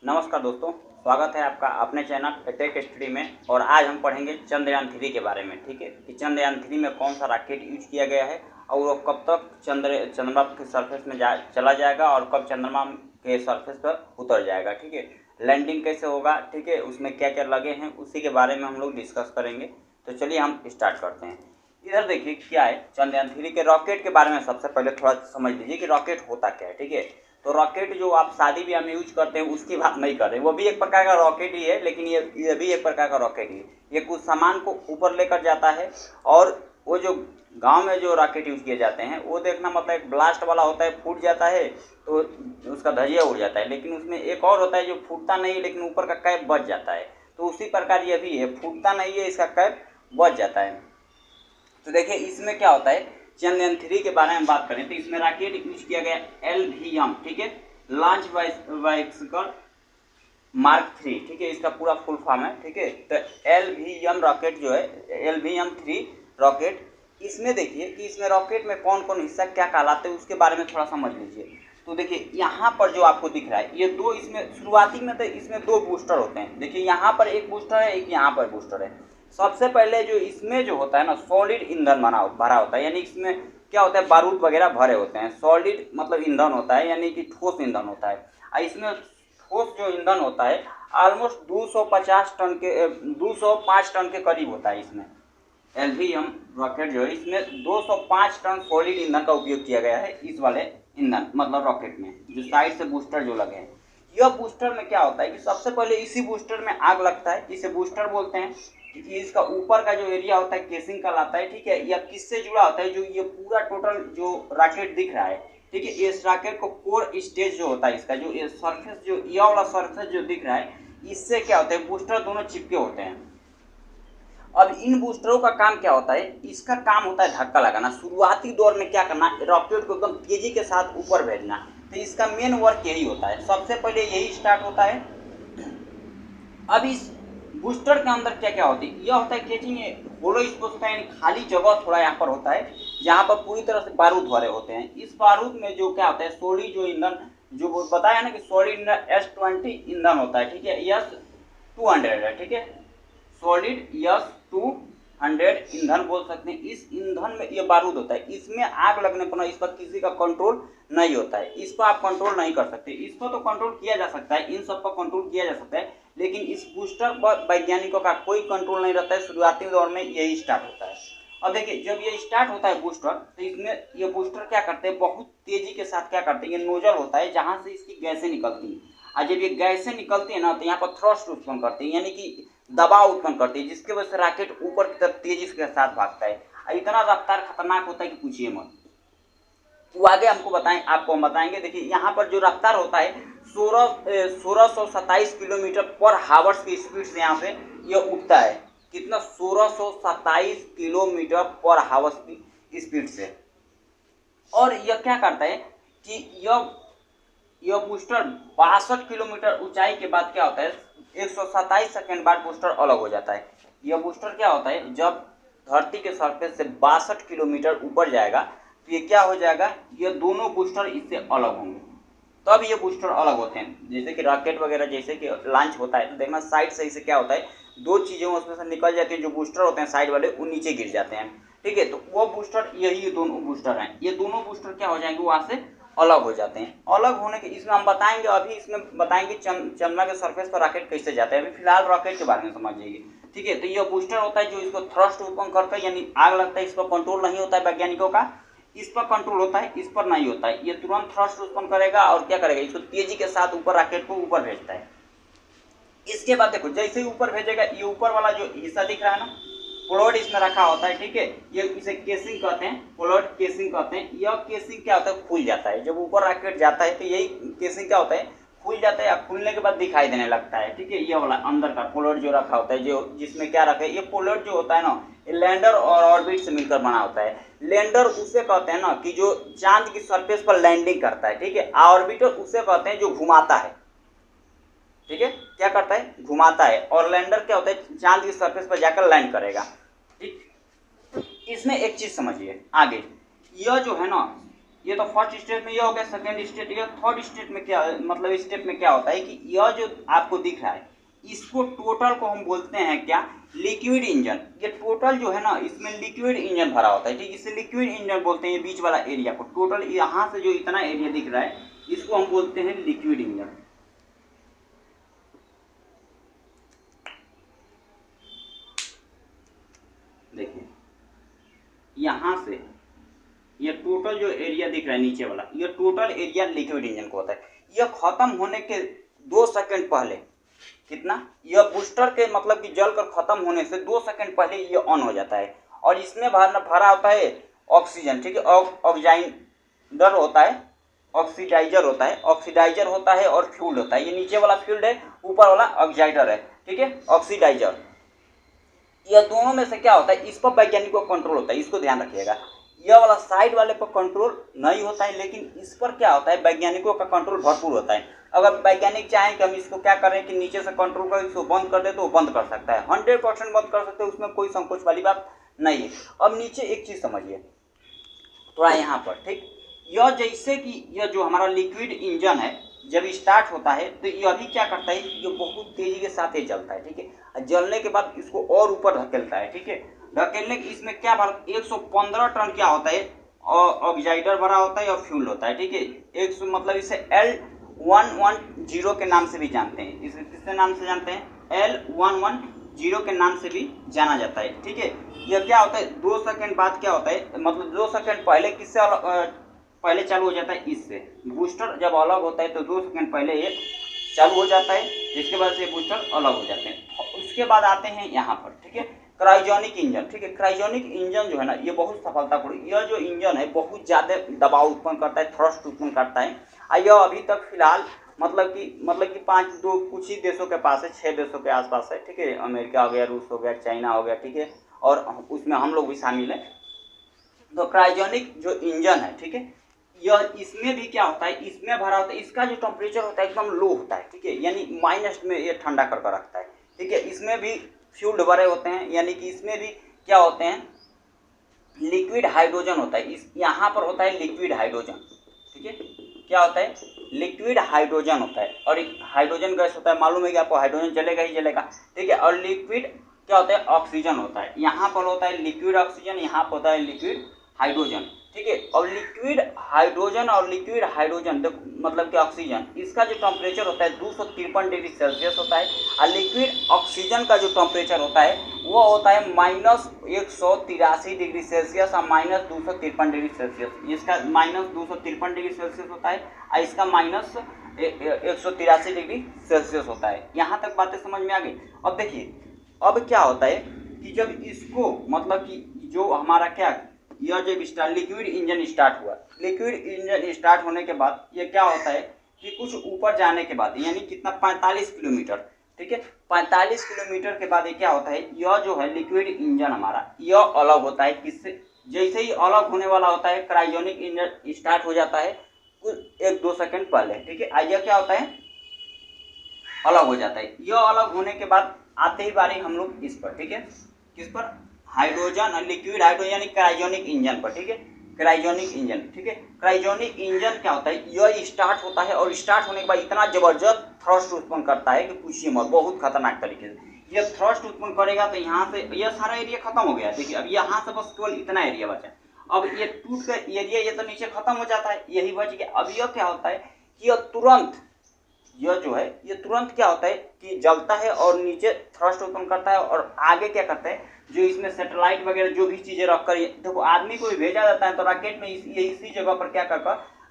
नमस्कार दोस्तों, स्वागत है आपका अपने चैनल टेक स्टडी में। और आज हम पढ़ेंगे चंद्रयान 3 के बारे में। ठीक है कि चंद्रयान 3 में कौन सा रॉकेट यूज किया गया है और वो कब तक चंद्रमा के सरफेस में चला जाएगा और कब चंद्रमा के सरफेस पर उतर जाएगा। ठीक है, लैंडिंग कैसे होगा, ठीक है, उसमें क्या क्या लगे हैं, उसी के बारे में हम लोग डिस्कस करेंगे। तो चलिए हम स्टार्ट करते हैं। इधर देखिए क्या है, चंद्रयान 3 के रॉकेट के बारे में सबसे पहले थोड़ा समझ लीजिए कि रॉकेट होता क्या है। ठीक है, तो रॉकेट जो आप शादी ब्याह में यूज करते हैं उसकी बात नहीं कर रहे, वो भी एक प्रकार का रॉकेट ही है, लेकिन ये भी एक प्रकार का रॉकेट ही है। ये कुछ सामान को ऊपर लेकर जाता है। और वो जो गांव में जो रॉकेट यूज किए जाते हैं वो देखना मतलब एक ब्लास्ट वाला होता है, फूट जाता है तो उसका धजिया उड़ जाता है। लेकिन उसमें एक और होता है जो फूटता नहीं है लेकिन ऊपर का कैप बच जाता है। तो उसी प्रकार ये भी है, फूटता नहीं है, इसका कैप बच जाता है। तो देखिए इसमें क्या होता है, चंद्रयान 3 के बारे में बात करें तो इसमें रॉकेट यूज किया गया LVM, ठीक है, लॉन्च व्हीकल मार्क 3। ठीक है, इसका पूरा फुल फॉर्म है। ठीक है, तो LVM रॉकेट जो है, LVM-3 रॉकेट, इसमें देखिए कि इसमें रॉकेट में कौन कौन हिस्सा क्या कहलाते हैं उसके बारे में थोड़ा समझ लीजिए। तो देखिए यहाँ पर जो आपको दिख रहा है ये दो, इसमें शुरुआती में तो इसमें दो बूस्टर होते हैं। देखिए यहाँ पर एक बूस्टर है, एक यहाँ पर बूस्टर है। सबसे पहले जो इसमें जो होता है ना, सॉलिड ईंधन भरा होता है, यानी इसमें क्या होता है, बारूद वगैरह भरे होते हैं। सॉलिड मतलब ईंधन होता है, यानी कि ठोस ईंधन होता है। और इसमें ठोस जो ईंधन होता है ऑलमोस्ट 205 टन के करीब होता है। इसमें LVM रॉकेट जो है इसमें 205 टन सॉलिड ईंधन का उपयोग किया गया है। इस वाले ईंधन मतलब रॉकेट में जो साइड से बूस्टर जो लगे हैं, यह बूस्टर में क्या होता है कि सबसे पहले इसी बूस्टर में आग लगता है, इसे बूस्टर बोलते हैं। कि इसका ऊपर का जो एरिया होता है केसिंग कहलाता है। ठीक है, यह किससे जुड़ा होता है, जो ये पूरा टोटल जो रॉकेट दिख रहा है, ठीक है, इस रॉकेट को कोर स्टेज जो होता है, इसका जो ये सरफेस, जो यह वाला सरफेस जो दिख रहा है, इससे क्या होता है, बूस्टर दोनों चिपके होते हैं। अब इन बूस्टरों का काम क्या होता है, इसका काम होता है धक्का लगाना। शुरुआती दौर में क्या करना, रॉकेट को एकदम तेजी के साथ ऊपर भेजना। तो इसका मेन वर्क यही होता है, सबसे पहले यही स्टार्ट होता है। अब इस बूस्टर के अंदर क्या क्या होती है, यह होता है केचिंग होलो स्पेस होता है, यानी खाली जगह थोड़ा यहाँ पर होता है जहाँ पर पूरी तरह से बारूद भरे होते हैं। इस बारूद में जो क्या होता है, सॉलिड जो ईंधन जो बताया ना कि सॉलिड S20 ईंधन होता है। ठीक है, S200 है। ठीक है, सॉलिड S200 ईंधन बोल सकते हैं। इस ईंधन में ये बारूद होता है, इसमें आग लगने पर इस पर किसी का कंट्रोल नहीं होता है। इस पर आप कंट्रोल नहीं कर सकते, इस पर तो कंट्रोल किया जा सकता है, इन सब पर कंट्रोल किया जा सकता है, लेकिन इस बूस्टर पर वैज्ञानिकों का कोई कंट्रोल नहीं रहता है। शुरुआती दौर में यही स्टार्ट होता है। अब देखिए जब ये स्टार्ट होता है बूस्टर, तो इसमें ये बूस्टर क्या करते हैं, बहुत तेजी के साथ क्या करते हैं, ये नोजल होता है जहाँ से इसकी गैसें निकलती हैं। और जब ये गैसें निकलती है ना, तो यहाँ पर थ्रस्ट उत्पन्न करती है, यानी कि दबाव उत्पन्न करती है, जिसकी वजह से रॉकेट ऊपर की तरफ तेजी के साथ भागता है। इतना रफ्तार खतरनाक होता है कि पूछिए मत। वो आगे हमको आपको हम बताएंगे। देखिए यहाँ पर जो रफ्तार होता है 1627 किलोमीटर पर हावर्स की स्पीड से यहाँ पे यह उठता है। कितना, 1627 किलोमीटर पर हावर्स की स्पीड से। और यह क्या करता है कि यह बूस्टर 62 किलोमीटर ऊंचाई के बाद क्या होता है, 127 सेकेंड बाद बूस्टर अलग हो जाता है। यह बूस्टर क्या होता है, जब धरती के सरफेस से 62 किलोमीटर ऊपर जाएगा तो ये क्या हो जाएगा, ये दोनों बूस्टर इससे अलग होंगे, तब ये बूस्टर अलग होते हैं। जैसे कि रॉकेट वगैरह जैसे कि लॉन्च होता है तो देखना साइड से इसे क्या होता है, दो चीज़ें उसमें से निकल जाती हैं, जो बूस्टर होते हैं साइड वाले वो नीचे गिर जाते हैं। ठीक है, तो वो बूस्टर यही दोनों बूस्टर हैं, ये दोनों बूस्टर क्या हो जाएंगे, वहाँ से अलग हो जाते हैं। अलग होने के इसमें हम बताएंगे, अभी इसमें बताएंगे चंद्रमा के सरफेस पर रॉकेट कैसे जाता है। अभी फिलहाल रॉकेट के बारे में समझिए। ठीक है, तो ये बूस्टर होता है जो इसको थ्रस्ट उत्पन्न करता है, यानी आग लगता है, इस पर कंट्रोल नहीं होता है वैज्ञानिकों का, इस पर कंट्रोल होता है, इस पर नहीं होता है। ये तुरंत थ्रस्ट उत्पन्न करेगा और क्या करेगा, इसको तेजी के साथ ऊपर रॉकेट को ऊपर भेजता है। इसके बाद देखो जैसे ही ऊपर भेजेगा, ये ऊपर वाला जो हिस्सा दिख रहा है ना, प्लोड इसमें रखा होता है। ठीक है, ये इसे केसिंग कहते हैं, प्लोड केसिंग कहते हैं। यह केसिंग क्या होता है, खुल जाता है जब ऊपर रॉकेट जाता है, तो यही केसिंग क्या होता है, खुल जाता है। खुलने के बाद दिखाई देने लगता है। ठीक है, ये वाला अंदर का प्लोड जो रखा होता है, जो जिसमें क्या रखा है, ये प्लोड जो होता है ना, लैंडर और ऑर्बिट से मिलकर बना होता है। लैंडर उसे कहते हैं ना कि जो चांद की सरफेस पर लैंडिंग करता है। ठीक है, ऑर्बिटर उसे कहते हैं जो घुमाता है। ठीक है, क्या करता है, घुमाता है। और लैंडर क्या होता है, चांद की सरफेस पर जाकर लैंड करेगा। ठीक, इसमें एक चीज समझिए आगे, यह जो है ना, ये तो फर्स्ट स्टेप में ये हो गया, सेकंड स्टेप या थर्ड स्टेप में क्या मतलब स्टेप में क्या होता है कि यह जो आपको दिख रहा है इसको टोटल को हम बोलते हैं क्या, लिक्विड इंजन। ये टोटल जो है ना इसमें लिक्विड इंजन भरा होता है, ठीक, इसे लिक्विड इंजन बोलते हैं। ये बीच वाला एरिया को टोटल यहाँ से जो इतना एरिया दिख रहा है इसको हम बोलते हैं लिक्विड इंजन। देखिए यहाँ से ये टोटल जो एरिया दिख रहा है नीचे वाला, ये टोटल एरिया लिक्विड इंजन को होता है। यह खत्म होने के 2 सेकंड पहले कितना, यह बूस्टर के मतलब कि जल कर खत्म होने से 2 सेकंड पहले ये ऑन हो जाता है और इसमें भरा होता है ऑक्सीजन, ठीक है, ऑक्सीडाइजर होता है, ऑक्सीडाइजर होता है, ऑक्सीडाइजर होता है और फ्यूल होता है। ये नीचे वाला फ्यूल है, ऊपर वाला ऑक्सीडाइजर है, ठीक है, ऑक्सीडाइजर। यह दोनों में से क्या होता है, इस पर वैज्ञानिकों का कंट्रोल होता है, इसको ध्यान रखिएगा। यह वाला साइड वाले पर कंट्रोल नहीं होता है, लेकिन इस पर क्या होता है वैज्ञानिकों का कंट्रोल भरपूर होता है। अगर वैज्ञानिक चाहें कि हम इसको क्या करें कि नीचे से कंट्रोल कर इसको बंद कर दे तो वो बंद कर सकता है, 100% बंद कर सकते हैं, उसमें कोई संकोच वाली बात नहीं है। अब नीचे एक चीज़ समझिए थोड़ा यहाँ पर, ठीक, यह जैसे कि यह जो हमारा लिक्विड इंजन है जब स्टार्ट होता है तो यह भी क्या करता है, ये बहुत तेजी के साथ ये जलता है, ठीक है, जलने के बाद इसको और ऊपर धकेलता है, ठीक है, धकेलने के इसमें क्या भरा 115 टन क्या होता है ऑक्सीडाइजर भरा होता है और फ्यूल होता है, ठीक है। 100 मतलब इसे L110 के नाम से भी जानते हैं, इसे किसके नाम से जानते हैं, L110 के नाम से भी जाना जाता है, ठीक है। यह क्या होता है 2 सेकंड बाद क्या होता है, मतलब 2 सेकंड पहले किससे पहले चालू हो जाता है, इससे बूस्टर जब अलग होता है तो 2 सेकंड पहले ये चालू हो जाता है, जिसके वजह से बूस्टर अलग हो जाते हैं। उसके बाद आते हैं यहाँ पर, ठीक है, क्रायोजेनिक इंजन, ठीक है। क्रायोजेनिक इंजन जो है ना ये बहुत सफलतापूर्ण, यह जो इंजन है बहुत ज़्यादा दबाव उत्पन्न करता है, थ्रस्ट उत्पन्न करता है। यह अभी तक फिलहाल मतलब कि 5 कुछ ही देशों के पास है, 6 देशों के आसपास है, ठीक है, अमेरिका हो गया, रूस हो गया, चाइना हो गया, ठीक है, और उसमें हम लोग भी शामिल हैं। तो क्रायोजेनिक जो इंजन है, ठीक है, यह इसमें भी क्या होता है, इसमें भरा होता है, इसका जो टेम्परेचर होता है एकदम लो होता है, ठीक है, यानी माइनस में ये ठंडा करके रखता है, ठीक है। इसमें भी फ्यूल भरे होते हैं, यानी कि इसमें भी क्या होते हैं, लिक्विड हाइड्रोजन होता है, इस यहाँ पर होता है लिक्विड हाइड्रोजन, ठीक है, क्या होता है लिक्विड हाइड्रोजन होता है, और हाइड्रोजन गैस होता है, मालूम है कि आपको हाइड्रोजन जलेगा ही जलेगा, ठीक है। और लिक्विड क्या होता है, ऑक्सीजन होता है, यहाँ पर होता है लिक्विड ऑक्सीजन, यहाँ पर होता है लिक्विड हाइड्रोजन, ठीक है। और लिक्विड हाइड्रोजन और लिक्विड हाइड्रोजन मतलब कि ऑक्सीजन, इसका जो टेम्परेचर होता है 253 डिग्री सेल्सियस होता है, और लिक्विड ऑक्सीजन का जो टेम्परेचर होता है वो होता है -183 डिग्री सेल्सियस और -253 डिग्री सेल्सियस। इसका -253 डिग्री सेल्सियस होता है और इसका -183 डिग्री सेल्सियस होता है। यहाँ तक बातें समझ में आ गई। अब देखिए अब क्या होता है कि जब इसको मतलब कि जो हमारा क्या यह जब लिक्विड इंजन स्टार्ट हुआ, लिक्विड इंजन स्टार्ट होने के बाद ये क्या होता है कि कुछ ऊपर जाने के बाद, यानी कितना 45 किलोमीटर, ठीक है, 45 किलोमीटर के बाद ये क्या होता है, यह जो है लिक्विड इंजन हमारा यह अलग होता है, किससे, जैसे ही अलग होने वाला होता है क्रायोजेनिक इंजन स्टार्ट हो जाता है कुछ 1-2 सेकंड पहले, ठीक है। यह क्या होता है अलग हो जाता है। यह अलग होने के बाद आते ही बारी हम लोग इस पर, ठीक है, किस पर, हाइड्रोजन लिक्विड हाइड्रोजन यानी क्रायोजेनिक इंजन पर, ठीक है, क्रायोजेनिक इंजन, ठीक है। क्रायोजेनिक इंजन क्या होता है, यह स्टार्ट होता है और स्टार्ट होने के बाद इतना जबरदस्त थ्रस्ट उत्पन्न करता है कि पूछिए मत, बहुत खतरनाक तरीके से यह थ्रस्ट उत्पन्न करेगा। तो यहाँ से यह सारा एरिया खत्म हो गया, देखिए अब यहाँ से बस केवल इतना एरिया बचा। अब ये टूट कर एरिया ये तो नीचे खत्म हो जाता है, यही बच गया। अब यह क्या होता है कि यह तुरंत यह जो है ये तुरंत क्या होता है कि जलता है और नीचे थ्रस्ट उत्पन्न करता है, और आगे क्या करता है जो इसमें सैटेलाइट वगैरह जो भी चीज़ें रख कर, देखो आदमी को भी भेजा जाता है तो रॉकेट में इसी जगह पर क्या कर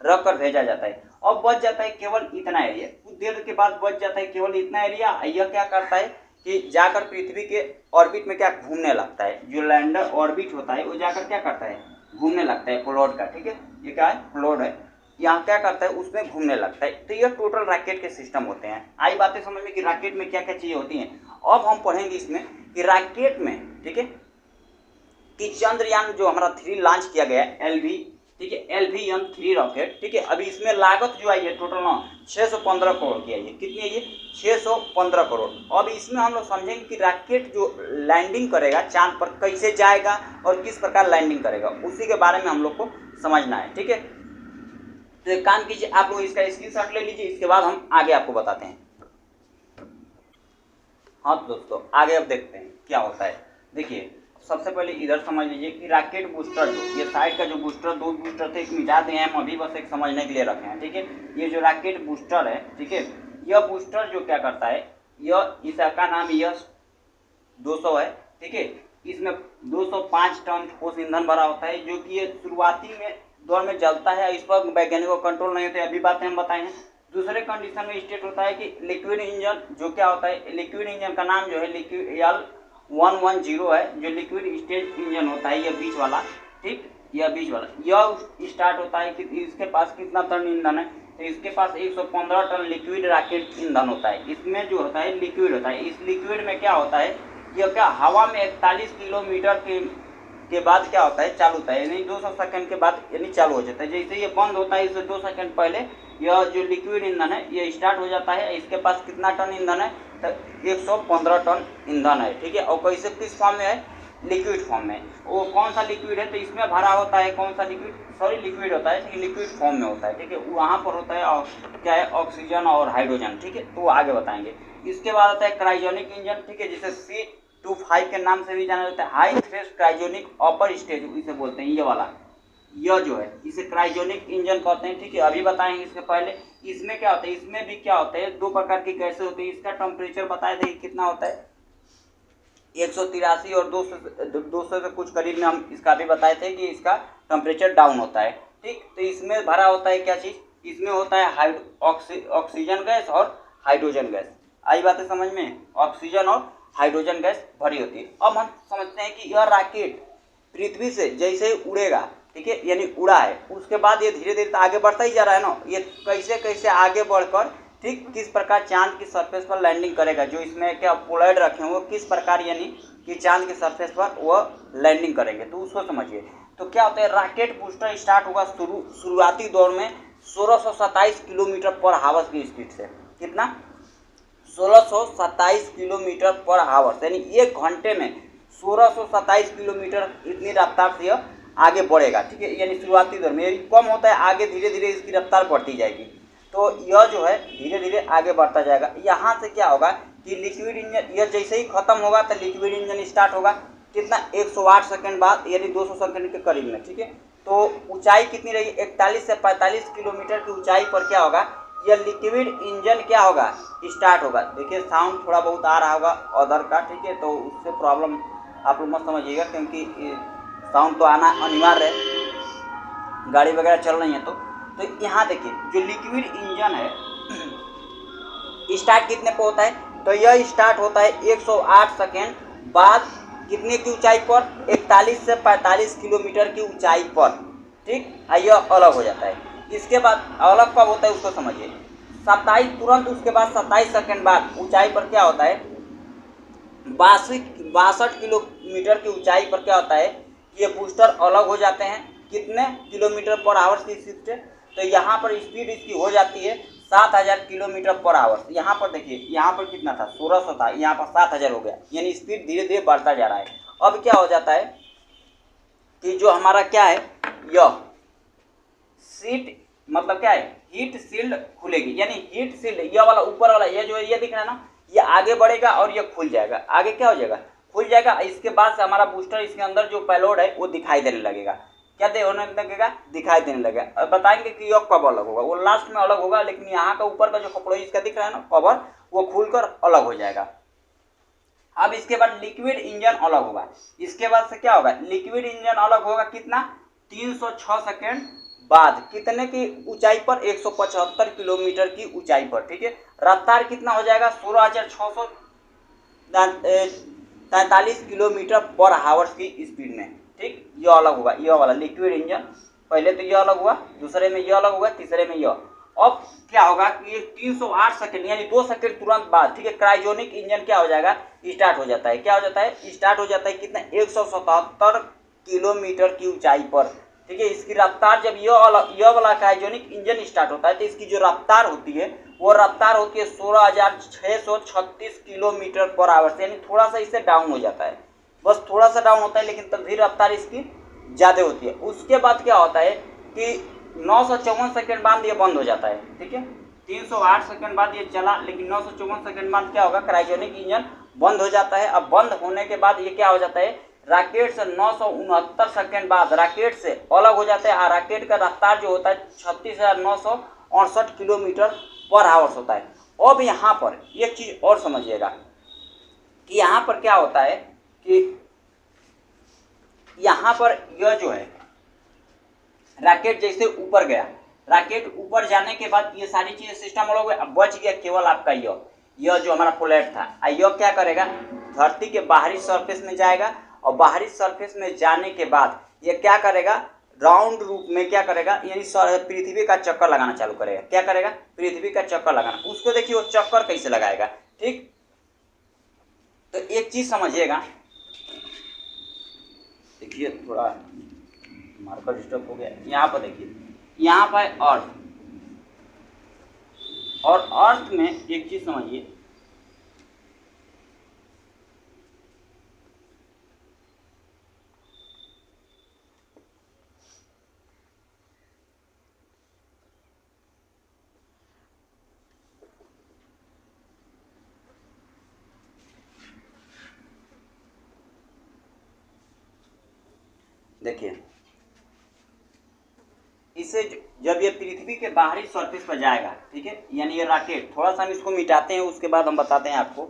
रख कर भेजा जाता है। अब बच जाता है केवल इतना एरिया, कुछ देर के बाद बच जाता है केवल इतना एरिया। यह क्या करता है कि जाकर पृथ्वी के ऑर्बिट में क्या घूमने लगता है, जो लैंडर ऑर्बिट होता है वो जाकर क्या करता है घूमने लगता है फ्लोट का, ठीक है, ये क्या है फ्लोट है, यहाँ क्या करता है उसमें घूमने लगता है। तो ये टोटल रॉकेट के सिस्टम होते हैं। आई बातें समझ में कि रॉकेट में क्या क्या चीज़ें होती हैं। अब हम पढ़ेंगे इसमें कि रॉकेट में, ठीक है, कि चंद्रयान जो हमारा 3 लॉन्च किया गया है LV, ठीक है, LVM-3 रॉकेट, ठीक है। अभी इसमें लागत जो आई है टोटल ना 615 करोड़ की आई है। कितनी है ये 615 करोड़। अब इसमें हम लोग समझेंगे कि रॉकेट जो लैंडिंग करेगा चांद पर कैसे जाएगा और किस प्रकार लैंडिंग करेगा, उसी के बारे में हम लोग को समझना है, ठीक है। तो एक काम कीजिए, आप लोग इसका स्क्रीनशॉट ले लीजिए, इसके बाद हम आगे आपको बताते हैं। हाँ तो दोस्तों आगे अब देखते हैं क्या होता है। देखिए सबसे पहले इधर समझ लीजिए कि रॉकेट बूस्टर, जो ये साइड का जो बूस्टर, दो बूस्टर थे, एक मिटा दिए हैं हम अभी, बस एक समझने के लिए रखे हैं, ठीक है। ये जो रॉकेट बूस्टर है, ठीक है, यह बूस्टर जो क्या करता है, यह इसका नाम यह 200 है, ठीक है। इसमें 205 टन ठोस ईंधन भरा होता है, जो कि ये शुरुआती में दौर में जलता है। इस पर वैज्ञानिकों को कंट्रोल नहीं होता है, अभी बातें हम बताए हैं। दूसरे कंडीशन में स्टेट होता है कि लिक्विड इंजन जो क्या होता है, लिक्विड इंजन का नाम जो है लिक्विड L110 है, जो लिक्विड स्टेज इंजन होता है, यह बीच वाला, ठीक, यह बीच वाला, यह स्टार्ट होता है कि इसके पास कितना टन ईंधन है, तो इसके पास 115 टन लिक्विड रॉकेट ईंधन होता है। इसमें जो होता है लिक्विड होता है। इस लिक्विड में क्या होता है, यह क्या हवा में 41 किलोमीटर के बाद क्या होता है, चालू होता है, यानी 200 सेकंड के बाद यानी चालू हो जाता है। जैसे ये बंद होता है इससे 2 सेकंड पहले यह जो लिक्विड ईंधन है ये स्टार्ट हो जाता है। इसके पास कितना टन ईंधन है, तो 115 टन ईंधन है, ठीक है। और कैसे किस फॉर्म में है, लिक्विड फॉर्म में। वो कौन सा लिक्विड है, तो इसमें भरा होता है, कौन सा लिक्विड, सॉरी लिक्विड होता है, ठीक है, लिक्विड फॉर्म में होता है, ठीक है। वहाँ पर होता है और क्या है, ऑक्सीजन और हाइड्रोजन, ठीक है, तो आगे बताएंगे। इसके बाद आता है क्रायोजेनिक इंजन, ठीक है, जिसे C25 के नाम से भी जाना जाता है, high threats cryogenic upper stage इसे बोलते हैं। ये वाला यह जो है इसे क्रायोजेनिक इंजन कहते हैं, ठीक है, अभी बताएंगे। इसके पहले इसमें क्या होता है, इसमें भी क्या होता है, दो प्रकार की गैसें होती है। इसका टेम्परेचर बताए थे कितना होता है, 183 और 200 से कुछ करीब में हम इसका भी बताए थे कि इसका टेम्परेचर डाउन होता है, ठीक। तो इसमें भरा होता है क्या चीज़, इसमें होता है ऑक्सीजन गैस और हाइड्रोजन गैस। आई बातें समझ में, ऑक्सीजन और हाइड्रोजन गैस भरी होती है। अब हम समझते हैं कि यह रॉकेट पृथ्वी से जैसे ही उड़ेगा, ठीक है, यानी उड़ा है, उसके बाद ये धीरे धीरे आगे बढ़ता ही जा रहा है ना, ये कैसे कैसे आगे बढ़कर, ठीक, किस प्रकार चांद की सरफेस पर लैंडिंग करेगा, जो इसमें क्या पोलैंड रखे हैं वो किस प्रकार यानी कि चांद की सरफेस पर वो लैंडिंग करेंगे, तो उसको समझिए। तो क्या होता है, रॉकेट बूस्टर स्टार्ट होगा शुरुआती दौर में 1627 किलोमीटर पर हावर की स्पीड से। कितना, 1627 किलोमीटर पर हावर, यानी 1 घंटे में 1627 किलोमीटर इतनी रफ्तार से यह आगे बढ़ेगा, ठीक है। यानी शुरुआती दौर में यदि कम होता है, आगे धीरे धीरे इसकी रफ्तार बढ़ती जाएगी, तो यह जो है धीरे धीरे आगे बढ़ता जाएगा। यहाँ से क्या होगा कि लिक्विड इंजन यह जैसे ही खत्म होगा तो लिक्विड इंजन स्टार्ट होगा, कितना, 108 सेकंड बाद, यानी 200 सेकंड के करीब में, ठीक है। तो ऊंचाई कितनी रही, 41 से 45 किलोमीटर की ऊंचाई पर क्या होगा, यह लिक्विड इंजन क्या होगा, स्टार्ट होगा। देखिए साउंड थोड़ा बहुत आ रहा होगा अदर का, ठीक है, तो उससे प्रॉब्लम आप लोग मत समझिएगा, क्योंकि साउंड तो आना अनिवार्य है, गाड़ी वगैरह चल रही है तो यहाँ देखिए जो लिक्विड इंजन है स्टार्ट कितने पे होता है, तो यह स्टार्ट होता है 108 सेकेंड बाद, कितने की ऊंचाई पर, 41 से 45 किलोमीटर की ऊंचाई पर, ठीक, यह अलग हो जाता है। इसके बाद अलग कब होता है उसको समझिए, 27 तुरंत उसके बाद 27 सेकेंड बाद ऊंचाई पर क्या होता है, 62 किलोमीटर की ऊंचाई पर क्या होता है, ये बूस्टर अलग हो जाते हैं, कितने किलोमीटर पर आवर की स्पीड से, तो यहाँ पर स्पीड इसकी हो जाती है 7000 किलोमीटर पर आवर। यहाँ पर देखिए, यहाँ पर कितना था, 1600 था, यहाँ पर 7000 हो गया, यानी स्पीड धीरे धीरे बढ़ता जा रहा है। अब क्या हो जाता है कि जो हमारा क्या है, यह सीट मतलब क्या है, हीट सील्ड खुलेगी, यानी हीट सील्ड, यह वाला ऊपर वाला ये जो है ये दिख रहा है ना, ये आगे बढ़ेगा और ये खुल जाएगा, आगे क्या हो जाएगा, खुल जाएगा। इसके बाद से हमारा बूस्टर, इसके अंदर जो पेलोड है वो दिखाई देने लगेगा, क्या होने लगेगा, दिखाई देने लगेगा। अब बताएंगे कि यह कब अलग होगा, वो लास्ट में अलग होगा, लेकिन यहाँ का ऊपर का जो कपड़ों इसका दिख रहा है ना कवर, वो खुलकर अलग हो जाएगा। अब इसके बाद लिक्विड इंजन अलग होगा, इसके बाद से क्या होगा, लिक्विड इंजन अलग होगा, कितना, 306 सेकेंड बाद, कितने की ऊंचाई पर, 175 किलोमीटर की ऊंचाई पर, ठीक है। रफ्तार कितना हो जाएगा, 16,643 किलोमीटर पर हावर की स्पीड में, ठीक। यह अलग होगा, यह वाला लिक्विड इंजन, पहले तो यह अलग हुआ, दूसरे में यह अलग होगा, तीसरे में यह। अब क्या होगा कि ये 308 सेकेंड यानी 2 सेकेंड तुरंत बाद, ठीक है, क्रायोजेनिक इंजन क्या हो जाएगा, स्टार्ट हो जाता है। क्या हो जाता है, स्टार्ट हो जाता है, कितना, 177 किलोमीटर की ऊंचाई पर, ठीक है। इसकी रफ्तार जब यह वाला क्रायोजेनिक इंजन स्टार्ट होता है तो इसकी जो रफ्तार होती है वो रफ्तार होती है 16,636 किलोमीटर पर आवर, यानी थोड़ा सा इससे डाउन हो जाता है, बस थोड़ा सा डाउन होता है, लेकिन तब भी रफ्तार इसकी ज़्यादा होती है। उसके बाद क्या होता है कि 954 सेकंड बाद ये बंद हो जाता है, ठीक है। 308 सेकंड बाद ये चला, लेकिन 954 सेकंड बाद क्या होगा, क्रायोजेनिक इंजन बंद हो जाता है। अब बंद होने के बाद ये क्या हो जाता है, रॉकेट से 969 सेकंड बाद रॉकेट से अलग हो जाता है। और रॉकेट का रफ्तार जो होता है 36,968 किलोमीटर पर आवर्स होता है। अब यहाँ पर एक चीज और समझिएगा कि यहाँ पर क्या होता है कि यहाँ पर यह जो है रॉकेट जैसे ऊपर गया, रॉकेट ऊपर जाने के बाद ये सारी चीजें सिस्टम अलग हो गए। अब बच गया केवल आपका यह जो हमारा प्लेट था। यह क्या करेगा, धरती के बाहरी सरफेस में जाएगा और बाहरी सरफेस में जाने के बाद ये क्या करेगा, राउंड रूप में क्या करेगा, यानी पृथ्वी का चक्कर लगाना चालू करेगा। क्या करेगा, पृथ्वी का चक्कर लगाना। उसको देखिए वो चक्कर कैसे लगाएगा, ठीक। तो एक चीज समझिएगा, देखिए थोड़ा मार्कर डिस्टर्ब हो गया। यहाँ पर देखिए, यहाँ पर अर्थ, और अर्थ में एक चीज समझिए, देखिए इसे जब ये पृथ्वी के बाहरी सरफेस पर जाएगा, ठीक है, यानी ये रॉकेट, थोड़ा सा हम इसको मिटाते हैं, उसके बाद हम बताते हैं आपको।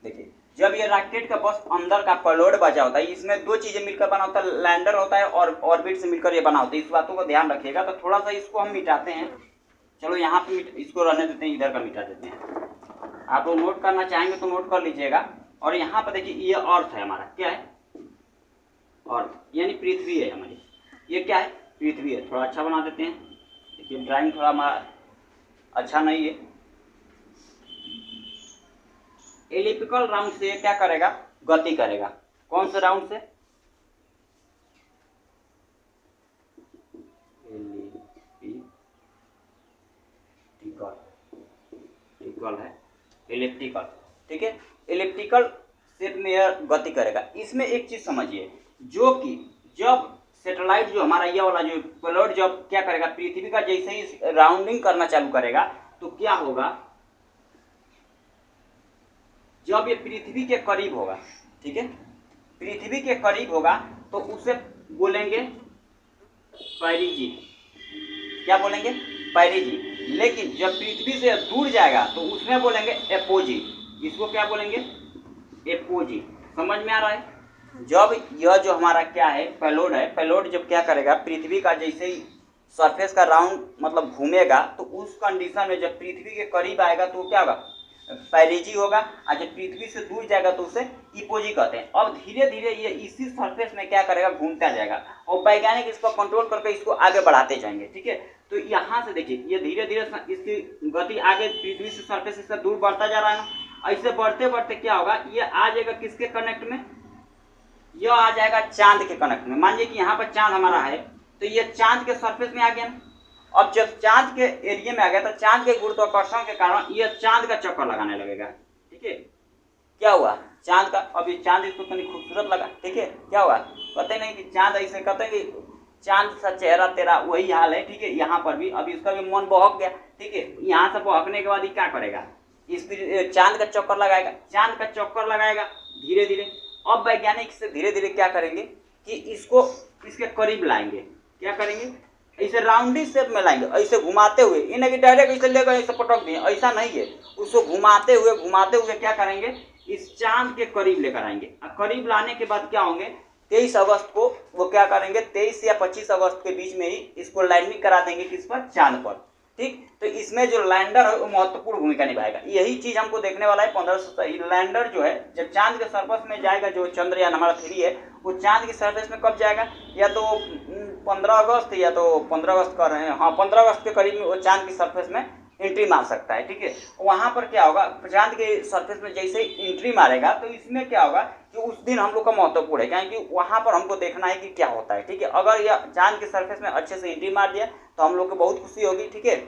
देखिए जब ये रॉकेट का बस अंदर का पेलोड बचा होता है, इसमें दो चीजें मिलकर बना होता है, लैंडर होता है और ऑर्बिट से मिलकर ये बना होता है। इस बातों को ध्यान रखिएगा। तो थोड़ा सा इसको हम मिटाते हैं, चलो यहाँ पे इसको रहने देते हैं, इधर का मिटा देते हैं। आप लोग नोट करना चाहेंगे तो नोट कर लीजिएगा। और यहाँ पर देखिए ये अर्थ है हमारा, क्या है, अर्थ यानी पृथ्वी है हमारी। ये क्या है, पृथ्वी है। थोड़ा अच्छा बना देते हैं, देखिए ड्राइंग थोड़ा हमारा अच्छा नहीं है। एलिप्टिकल राउंड से क्या करेगा, गति करेगा। कौन से राउंड से, एलिप्टिकल है, एलिप्टिकल, ठीक है। एलिप्टिकल शेप में यह गति करेगा। इसमें एक चीज समझिए, जो कि जब सैटेलाइट जो हमारा ये वाला जो पेलोड जब क्या करेगा, पृथ्वी का जैसे ही राउंडिंग करना चालू करेगा, तो क्या होगा, जब ये पृथ्वी के करीब होगा, ठीक है, पृथ्वी के करीब होगा तो उसे बोलेंगे पेरिजी। क्या बोलेंगे, पेरिजी। लेकिन जब पृथ्वी से दूर जाएगा तो उसमें बोलेंगे एपोजी। इसको क्या बोलेंगे, एपोजी। समझ में आ रहा है। जब यह जो हमारा क्या है, पेलोड है, पेलोड जब क्या करेगा, पृथ्वी का जैसे ही सरफेस का राउंड मतलब घूमेगा, तो उस कंडीशन में जब पृथ्वी के करीब आएगा तो क्या होगा, पेरिजी होगा। और जब पृथ्वी से दूर जाएगा तो उसे इपोजी कहते हैं। अब धीरे धीरे ये इसी सरफेस में क्या करेगा, घूमता जाएगा और वैज्ञानिक इसको कंट्रोल करके इसको आगे बढ़ाते जाएंगे, ठीक है। तो यहाँ से देखिए ये धीरे धीरे इसकी गति आगे पृथ्वी से सरफेस से दूर बढ़ता जा रहा है ना। ऐसे बढ़ते बढ़ते क्या होगा, ये आ जाएगा किसके कनेक्ट में, यह आ जाएगा चांद के कनेक्ट में। मान लीजिए कि यहाँ पर चांद हमारा है, तो ये चांद के सरफेस में आ गया ना। अब जब चांद के एरिया में आ गया तो चांद के गुरुत्वाकर्षण के कारण ये चांद का चक्कर लगाने लगेगा, ठीक है। क्या हुआ, चांद का, अभी चांद इसको इतनी खूबसूरत लगा, ठीक है। क्या हुआ, कहते नहीं कि चांद ऐसे, कहते हैं कि चांद सा चेहरा तेरा, वही हाल है, ठीक है। यहाँ पर भी अभी इसका भी मन बहक गया, ठीक है। यहाँ से बहकने के बाद ये क्या करेगा, इस चांद का चक्कर लगाएगा, चांद का चक्कर लगाएगा धीरे धीरे। अब वैज्ञानिक से धीरे धीरे क्या करेंगे कि इसको इसके करीब लाएंगे। क्या करेंगे, ऐसे राउंडी शेप में लाएंगे, ऐसे घुमाते हुए, इन्हें कि डायरेक्ट ऐसे लेकर ऐसे पटक दिए, ऐसा नहीं है। उसको घुमाते हुए क्या करेंगे, इस चांद के करीब लेकर आएंगे। करीब लाने के बाद क्या होंगे, 23 अगस्त को वो क्या करेंगे, 23 या 25 अगस्त के बीच में ही इसको लैंडिंग करा देंगे, किस पर, चांद पर, ठीक। तो इसमें जो लैंडर है वो महत्वपूर्ण भूमिका निभाएगा। यही चीज हमको देखने वाला है 1500। लैंडर जो है जब चांद के सरफेस में जाएगा, जो चंद्रयान हमारा 3 है, वो चांद के सरफेस में कब जाएगा, या तो 15 अगस्त या तो 15 अगस्त कर रहे हैं, हाँ 15 अगस्त के करीब में वो चांद की सरफेस में एंट्री मार सकता है, ठीक है। वहाँ पर क्या होगा, चांद के सरफेस में जैसे ही एंट्री मारेगा तो इसमें क्या होगा कि उस दिन हम लोग का महत्वपूर्ण है, क्योंकि वहाँ पर हमको देखना है कि क्या होता है, ठीक है। अगर यह चांद के सरफेस में अच्छे से एंट्री मार दिया तो हम लोग को बहुत खुशी होगी, ठीक है।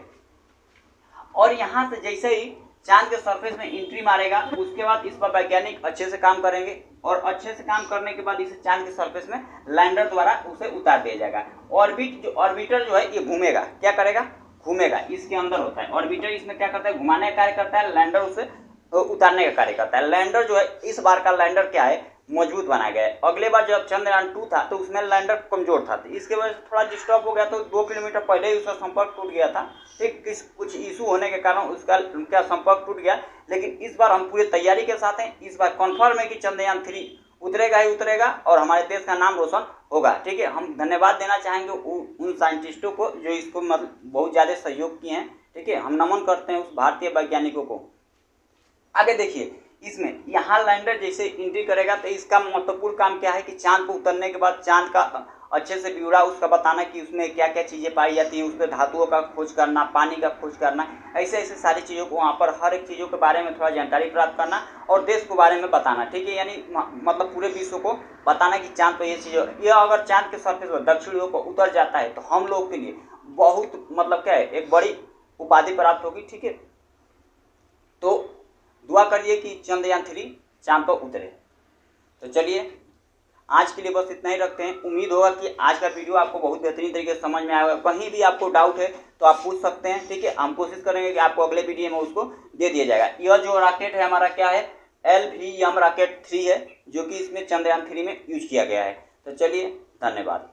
और यहाँ से जैसे ही चांद के सरफेस में एंट्री मारेगा, उसके बाद इस पर वैज्ञानिक अच्छे से काम करेंगे और अच्छे से काम करने के बाद इसे चांद के सरफेस में लैंडर द्वारा उसे उतार दिया जाएगा। ऑर्बिटर जो है ये घूमेगा, क्या करेगा, घूमेगा, इसके अंदर होता है ऑर्बिटर, इसमें क्या करता है, घुमाने का कार्य करता है, लैंडर उसे उतारने का कार्य करता है। लैंडर जो है, इस बार का लैंडर क्या है, मजबूत बनाया गया है। अगले बार जब चंद्रयान 2 था तो उसमें लैंडर कमजोर था, तो इसके वजह से थोड़ा डिस्टर्ब हो गया, तो 2 किलोमीटर पहले ही उसका संपर्क टूट गया था। ठीक, कुछ इशू होने के कारण उसका क्या संपर्क टूट गया, लेकिन इस बार हम पूरी तैयारी के साथ हैं। इस बार कन्फर्म है कि चंद्रयान 3 उतरेगा ही उतरेगा और हमारे देश का नाम रोशन होगा। ठीक है, हम धन्यवाद देना चाहेंगे उन साइंटिस्टों को जो इसको मतलब बहुत ज़्यादा सहयोग किए हैं। ठीक है, हम नमन करते हैं उस भारतीय वैज्ञानिकों को। आगे देखिए, इसमें यहाँ लैंडर जैसे एंट्री करेगा तो इसका महत्वपूर्ण काम क्या है कि चांद पर उतरने के बाद चांद का अच्छे से ब्यौरा उसका बताना कि उसमें क्या क्या चीज़ें पाई जाती हैं, उस पर धातुओं का खोज करना, पानी का खोज करना, ऐसे ऐसे सारी चीज़ों को वहाँ पर हर एक चीज़ों के बारे में थोड़ा जानकारी प्राप्त करना और देश के बारे में बताना। ठीक है, यानी मतलब पूरे विश्व को बताना कि चांद पर ये चीज़, ये अगर चांद के सरफेस पर दक्षिण ध्रुव पर उतर जाता है तो हम लोग के लिए बहुत मतलब क्या है, एक बड़ी उपाधि प्राप्त होगी। ठीक है, तो दुआ करिए कि चंद्रयान 3 चांद पर उतरे। तो चलिए आज के लिए बस इतना ही रखते हैं। उम्मीद होगा कि आज का वीडियो आपको बहुत बेहतरीन तरीके से समझ में आया होगा। कहीं भी आपको डाउट है तो आप पूछ सकते हैं। ठीक है, हम कोशिश करेंगे कि आपको अगले वीडियो में उसको दे दिया जाएगा। यह जो रॉकेट है हमारा क्या है, LVM रॉकेट 3 है, जो कि इसमें चंद्रयान 3 में यूज किया गया है। तो चलिए, धन्यवाद।